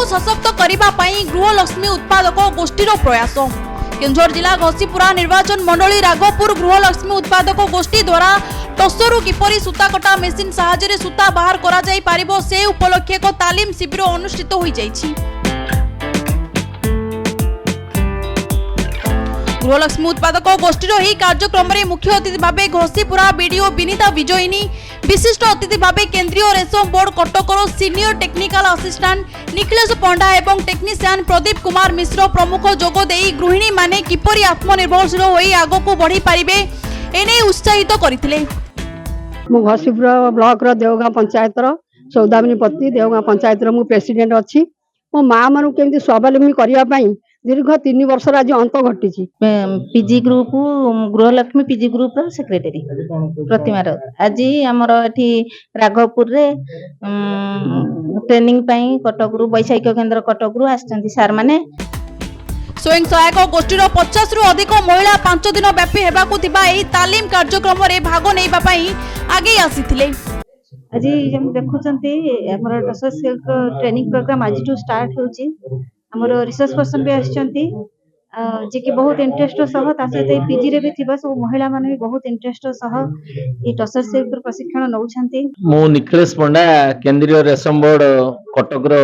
सशक्त करने गृहलक्ष्मी उत्पादक गोष्ठीर प्रयास। केन्दुझर जिला घसीपुरा निर्वाचन मंडली राघोपुर गृहलक्ष्मी उत्पादक गोष्ठी द्वारा टसरू किपरि सूता कटा मेसिन साहाय्य सूता बाहर करा जाई पारिबो से उपलक्षे एक तालीम शिविर अनुष्ठित होई जाइछि। गृहलक्ष्मी उत्पादक गोष्ठीर ही कार्यक्रम में मुख्य अतिथि भाव घसीपुरा बीडीओ विनीता विजयिनी, विशिष्ट अतिथि भाव केंद्रीय रेशम बोर्ड कटकर सीनियर टेक्निकल असिस्टेंट निखिलेश पंडा एवं टेक्नीशियन प्रदीप कुमार मिश्र प्रमुख जोगदे गृहिणी माने किपरि आत्मनिर्भरशील होई आगको बढ़ी पारिबे एने उत्साहित करथिले। मु घसीपुरा ब्लॉक रो देवगां पंचायत रो सौदामिनी पत्नी देवगां पंचायत रो मु प्रेसिडेंट अछि। मो मां मानु केमती स्वावलंबी करिया पई दीर्घ 3 वर्ष आज अंत घटी। पीजी ग्रुप गृहलक्ष्मी पीजी ग्रुप सेक्रेटरी प्रतिमा आज आमर एठी राघवपुर रे ट्रेनिंग पई कटक रु वैषयिक केंद्र कटक रु आछंती सार माने। स्वयं सहायक गोष्ठीर 50 रु अधिक महिला 5 दिन व्यापी हेबाकु थिबा एही तालीम कार्यक्रम रे भाग नेबा पई आगे आसीथिले। आज हम देखुचंती हमर टसर सिल्क ट्रेनिंग प्रोग्राम आज टू स्टार्ट होची। हमर रिसर्च पर्सन भी आछंती जे कि बहुत इंटरेस्ट सह ता सहित पीजी रे भी थिबा सब महिला माने भी बहुत इंटरेस्ट सह ई टसर सिल्क प्रशिक्षण नउछंती। मो निखिलेश पंडा केंद्रीय रेशम बोर्ड कटक रो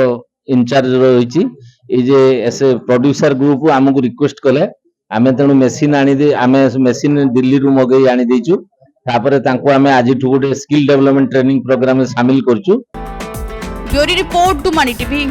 इंचार्ज रहिछि। ए जे एसे प्रोड्यूसर ग्रुप हमकु रिक्वेस्ट कले आमे तणु मेसिन आनी दे आमे मेसिन दिल्ली रु मगई आनी देछु। तापरे तांको आमे आज ठु गोटे स्किल डेवलपमेंट ट्रेनिंग प्रोग्राम में शामिल करछु। Bureau report to money TV.